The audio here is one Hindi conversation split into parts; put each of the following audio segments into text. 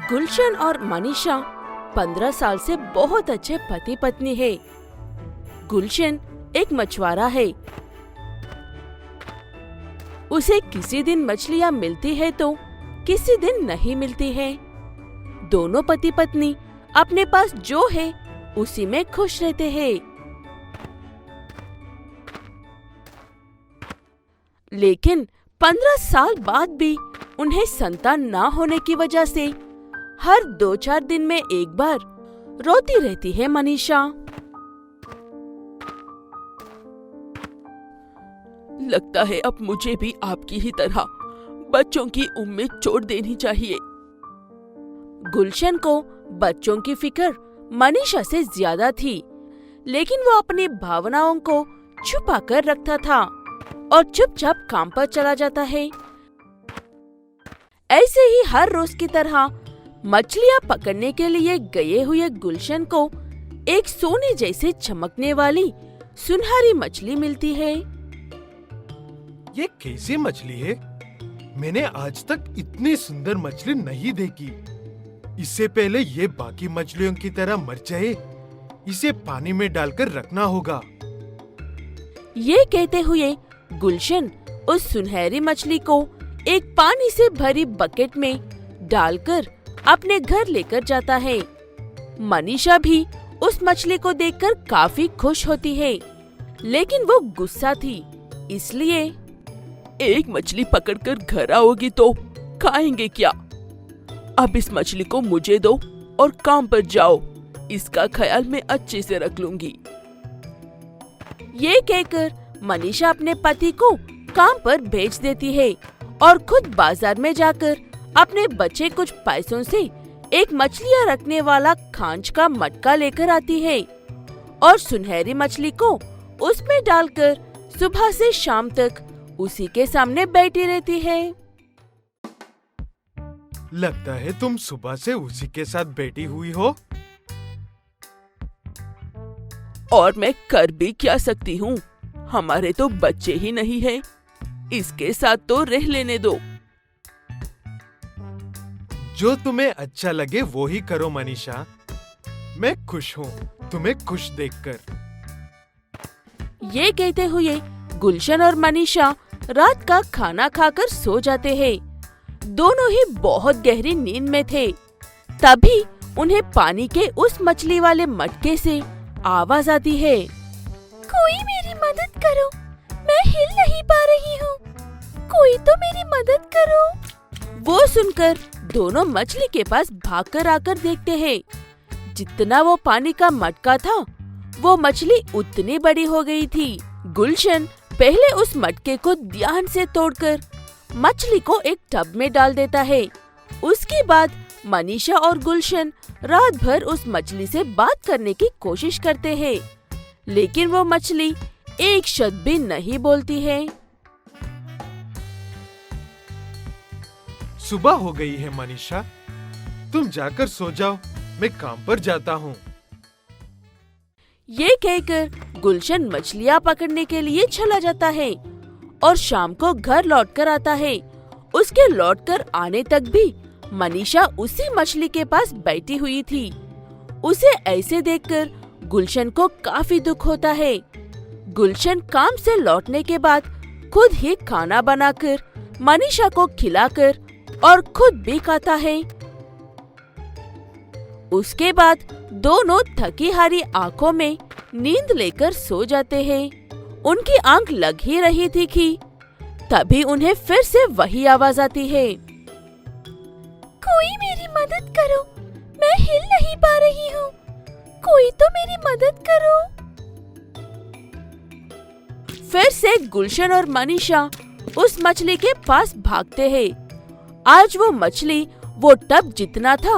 गुलशन और मनीषा 15 साल से बहुत अच्छे पति पत्नी है। गुलशन एक मछुआरा है। उसे किसी दिन मछलियाँ मिलती है तो किसी दिन नहीं मिलती है। दोनों पति पत्नी अपने पास जो है उसी में खुश रहते हैं। लेकिन 15 साल बाद भी उन्हें संतान ना होने की वजह से हर 2-4 दिन में एक बार रोती रहती है मनीषा। लगता है अब मुझे भी आपकी ही तरह बच्चों की उम्मीद छोड़ देनी चाहिए। गुलशन को बच्चों की फिक्र मनीषा से ज्यादा थी, लेकिन वो अपनी भावनाओं को छुपा कर रखता था और चुपचाप काम पर चला जाता है। ऐसे ही हर रोज की तरह मछलियाँ पकड़ने के लिए गए हुए गुलशन को एक सोने जैसे चमकने वाली सुनहरी मछली मिलती है। ये कैसी मछली है? मैंने आज तक इतनी सुंदर मछली नहीं देखी। इससे पहले ये बाकी मछलियों की तरह मर जाए, इसे पानी में डालकर रखना होगा। ये कहते हुए गुलशन उस सुनहरी मछली को एक पानी से भरी बकेट में डालकर अपने घर लेकर जाता है। मनीषा भी उस मछली को देखकर काफी खुश होती है, लेकिन वो गुस्सा थी, इसलिए एक मछली पकड़कर घर आओगी तो खाएंगे क्या? अब इस मछली को मुझे दो और काम पर जाओ। इसका ख्याल मैं अच्छे से रख लूंगी। ये कहकर मनीषा अपने पति को काम पर भेज देती है और खुद बाजार में जाकर अपने बचे कुछ पैसों से एक मछलियाँ रखने वाला खांच का मटका लेकर आती है और सुनहरी मछली को उसमें डालकर सुबह से शाम तक उसी के सामने बैठी रहती है। लगता है तुम सुबह से उसी के साथ बैठी हुई हो। और मैं कर भी क्या सकती हूँ? हमारे तो बच्चे ही नहीं हैं। इसके साथ तो रह लेने दो। जो तुम्हें अच्छा लगे वो ही करो मनीषा। मैं खुश हूँ तुम्हें खुश देखकर। ये कहते हुए गुलशन और मनीषा रात का खाना खाकर सो जाते हैं। दोनों ही बहुत गहरी नींद में थे। तभी उन्हें पानी के उस मछली वाले मटके से आवाज आती है, कोई मेरी मदद करो, मैं हिल नहीं पा रही हूँ, कोई तो मेरी मदद करो। वो सुनकर दोनों मछली के पास भागकर आकर देखते हैं। जितना वो पानी का मटका था, वो मछली उतनी बड़ी हो गई थी। गुलशन पहले उस मटके को ध्यान से तोड़कर मछली को एक टब में डाल देता है। उसके बाद मनीषा और गुलशन रात भर उस मछली से बात करने की कोशिश करते हैं, लेकिन वो मछली एक शब्द भी नहीं बोलती है। सुबह हो गई है मनीषा, तुम जाकर सो जाओ, मैं काम पर जाता हूँ। ये कहकर गुलशन मछलियाँ पकड़ने के लिए चला जाता है और शाम को घर लौटकर आता है। उसके लौटकर आने तक भी मनीषा उसी मछली के पास बैठी हुई थी। उसे ऐसे देखकर गुलशन को काफी दुख होता है। गुलशन काम से लौटने के बाद खुद ही खाना बनाकर मनीषा को खिलाकर और खुद भी खाता है। उसके बाद दोनों थकी हारी आंखों में नींद लेकर सो जाते हैं। उनकी आंख लग ही रही थी कि तभी उन्हें फिर से वही आवाज आती है, कोई मेरी मदद करो, मैं हिल नहीं पा रही हूँ, कोई तो मेरी मदद करो। फिर से गुलशन और मनीषा उस मछली के पास भागते हैं। आज वो मछली वो टब जितना था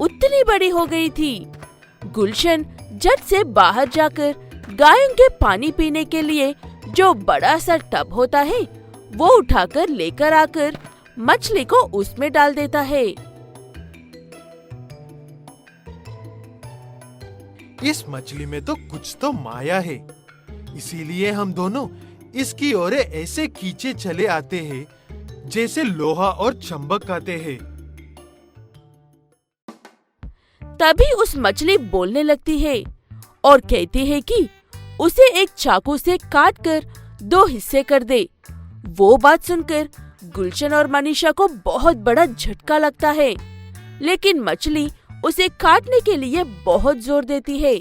उतनी बड़ी हो गई थी। गुलशन झट से बाहर जाकर गायों के पानी पीने के लिए जो बड़ा सा टब होता है वो उठाकर लेकर आकर मछली को उसमें डाल देता है। इस मछली में तो कुछ तो माया है, इसीलिए हम दोनों इसकी ओर ऐसे खींचे चले आते हैं जैसे लोहा और चुंबक आते हैं। तभी उस मछली बोलने लगती है और कहती है कि उसे एक चाकू से काट कर 2 हिस्से कर दे। वो बात सुनकर गुलशन और मनीषा को बहुत बड़ा झटका लगता है, लेकिन मछली उसे काटने के लिए बहुत जोर देती है।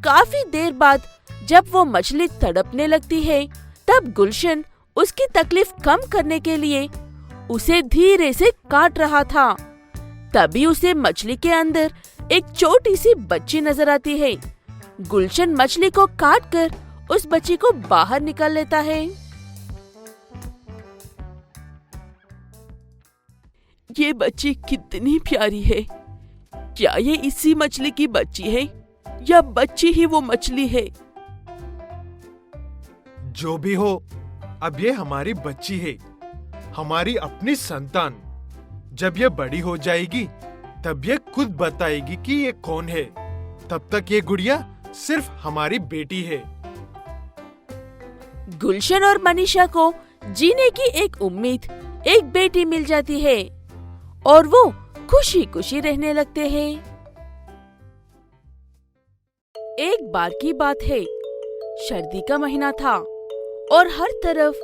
काफी देर बाद जब वो मछली तड़पने लगती है, तब गुलशन उसकी तकलीफ कम करने के लिए उसे धीरे से काट रहा था। तभी उसे मछली के अंदर एक छोटी सी बच्ची नजर आती है। गुलशन मछली को काट कर उस बच्ची को बाहर निकाल लेता है। ये बच्ची कितनी प्यारी है। क्या ये इसी मछली की बच्ची है या बच्ची ही वो मछली है? जो भी हो, अब ये हमारी बच्ची है, हमारी अपनी संतान। जब ये बड़ी हो जाएगी तब ये खुद बताएगी कि ये कौन है। तब तक ये गुड़िया सिर्फ हमारी बेटी है। गुलशन और मनीषा को जीने की एक उम्मीद, एक बेटी मिल जाती है और वो खुशी खुशी रहने लगते हैं। एक बार की बात है, सर्दी का महीना था और हर तरफ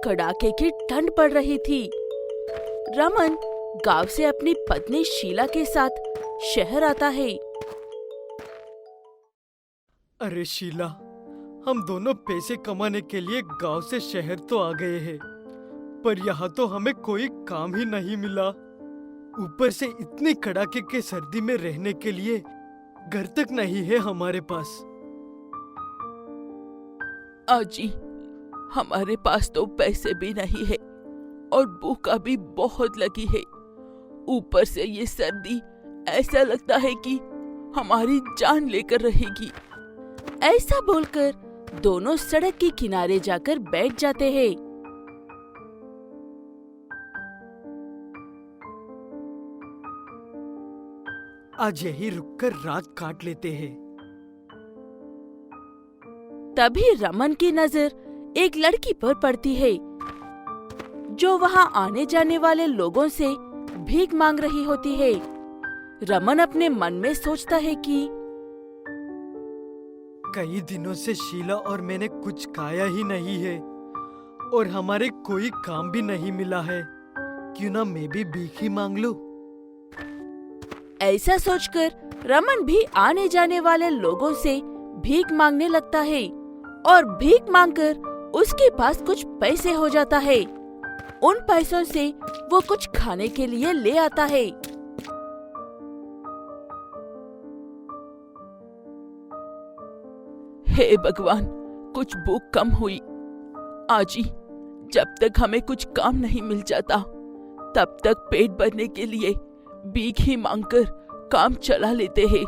कड़ाके की ठंड पड़ रही थी। रमन गांव से अपनी पत्नी शीला के साथ शहर आता है। अरे शीला, हम दोनों पैसे कमाने के लिए गांव से शहर तो आ गए हैं, पर यहाँ तो हमें कोई काम ही नहीं मिला। ऊपर से इतनी कड़ाके के सर्दी में रहने के लिए घर तक नहीं है हमारे पास। आजी, हमारे पास तो पैसे भी नहीं है और भूख भी बहुत लगी है। ऊपर से ये सर्दी, ऐसा लगता है कि हमारी जान लेकर रहेगी। ऐसा बोलकर दोनों सड़क के किनारे जाकर बैठ जाते हैं। आज यही रुककर रात काट लेते हैं। तभी रमन की नजर एक लड़की पर पड़ती है जो वहां आने जाने वाले लोगों से भीख मांग रही होती है। रमन अपने मन में सोचता है कि कई दिनों से शीला और मैंने कुछ खाया ही नहीं है और हमारे कोई काम भी नहीं मिला है। क्यों ना मैं भी भीख ही मांग लूं। ऐसा सोचकर रमन भी आने जाने वाले लोगों से भीख मांगने लगता है और भीख मांगकर उसके पास कुछ पैसे हो जाता है। उन पैसों से वो कुछ खाने के लिए ले आता है। हे भगवान, कुछ भूख कम हुई। आजी, जब तक हमें कुछ काम नहीं मिल जाता तब तक पेट भरने के लिए भीख ही मांगकर काम चला लेते हैं।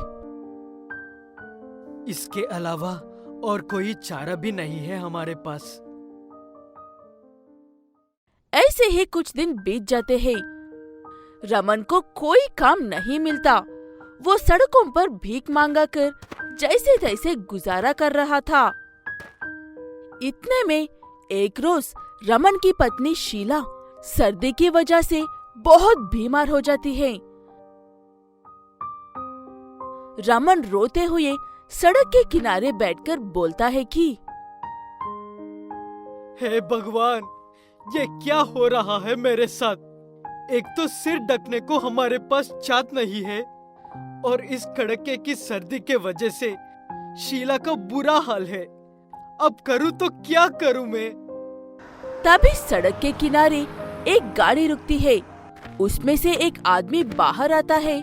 इसके अलावा और कोई चारा भी नहीं है हमारे पास। ऐसे ही कुछ दिन बीत जाते हैं। रमन को कोई काम नहीं मिलता। वो सड़कों पर भीख मांगा कर जैसे तैसे गुजारा कर रहा था। इतने में एक रोज रमन की पत्नी शीला सर्दी की वजह से बहुत बीमार हो जाती है। रमन रोते हुए सड़क के किनारे बैठकर बोलता है कि हे भगवान, ये क्या हो रहा है मेरे साथ। एक तो सिर ढकने को हमारे पास छात नहीं है और इस कड़के की सर्दी के वजह से शीला का बुरा हाल है। अब करूं तो क्या करूं मैं। तभी सड़क के किनारे एक गाड़ी रुकती है। उसमें से एक आदमी बाहर आता है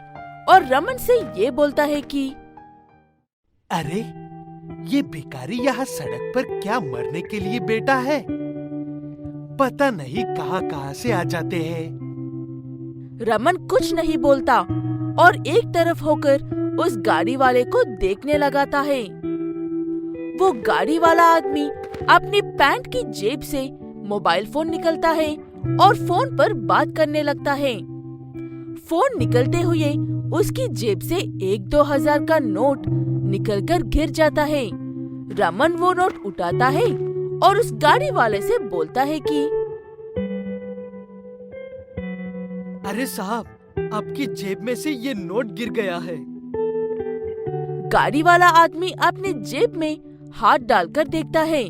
और रमन से ये बोलता है कि अरे, ये भिखारी यहाँ सड़क पर क्या मरने के लिए बैठा है? पता नहीं कहाँ से आ जाते हैं। रमन कुछ नहीं बोलता और एक तरफ होकर उस गाड़ी वाले को देखने लगाता है। वो गाड़ी वाला आदमी अपनी पैंट की जेब से मोबाइल फोन निकलता है और फोन पर बात करने लगता है। फोन निकलते हुए उसकी जेब से 1-2 हजार का नोट निकलकर गिर जाता है। रमन वो नोट उठाता है और उस गाड़ी वाले से बोलता है कि अरे साहब, आपकी जेब में से ये नोट गिर गया है। गाड़ी वाला आदमी अपने जेब में हाथ डालकर देखता है।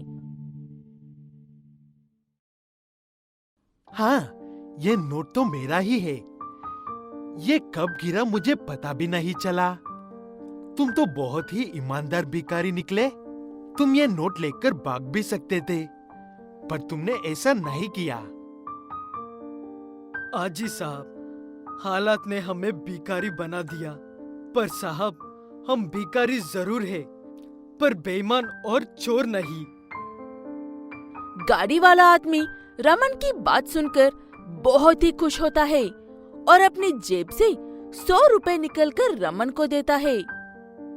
हाँ, ये नोट तो मेरा ही है। ये कब गिरा मुझे पता भी नहीं चला। तुम तो बहुत ही ईमानदार भिखारी निकले। तुम ये नोट लेकर भाग भी सकते थे, पर तुमने ऐसा नहीं किया। आजी साहब, हालात ने हमें भिखारी बना दिया। पर साहब, हम भिखारी जरूर है, पर बेईमान और चोर नहीं। गाड़ी वाला आदमी रमन की बात सुनकर बहुत ही खुश होता है और अपनी जेब से 100 रुपए निकलकर रमन को देता है।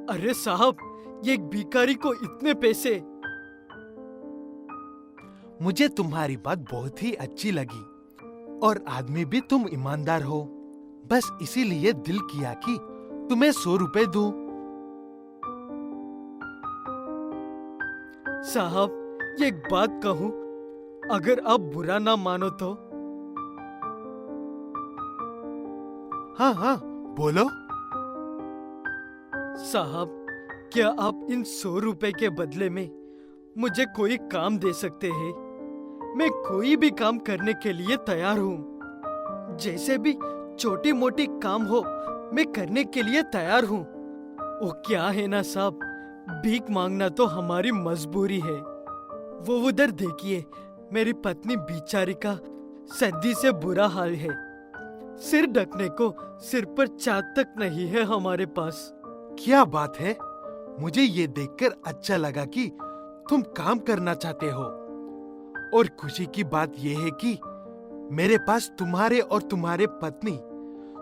अरे साहब, ये एक भिखारी को इतने पैसे। मुझे तुम्हारी बात बहुत ही अच्छी लगी और आदमी भी तुम ईमानदार हो। बस इसीलिए दिल किया कि तुम्हें 100 रुपए दूं। साहब, ये एक बात कहूँ, अगर आप बुरा ना मानो तो। हाँ हाँ, बोलो। साहब, क्या आप इन 100 रुपए के बदले में मुझे कोई काम दे सकते हैं? मैं कोई भी काम करने के लिए तैयार हूँ। जैसे भी छोटी मोटी काम हो, मैं करने के लिए तैयार हूँ। वो क्या है ना साहब, भीख मांगना तो हमारी मजबूरी है। वो उधर देखिए, मेरी पत्नी बेचारी का सर्दी से बुरा हाल है। सिर ढकने को सिर पर चादर तक नहीं है हमारे पास। क्या बात है, मुझे ये देखकर अच्छा लगा कि तुम काम करना चाहते हो। और खुशी की बात यह है कि मेरे पास तुम्हारे और तुम्हारे पत्नी,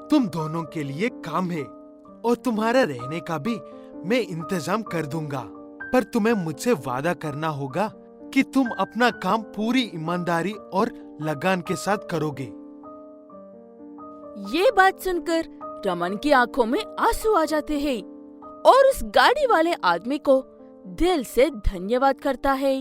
तुम दोनों के लिए काम है और तुम्हारा रहने का भी मैं इंतजाम कर दूंगा। पर तुम्हें मुझसे वादा करना होगा कि तुम अपना काम पूरी ईमानदारी और लगन के साथ करोगे। ये बात सुनकर रमन की आंखों में आंसू आ जाते हैं और उस गाड़ी वाले आदमी को दिल से धन्यवाद करता है।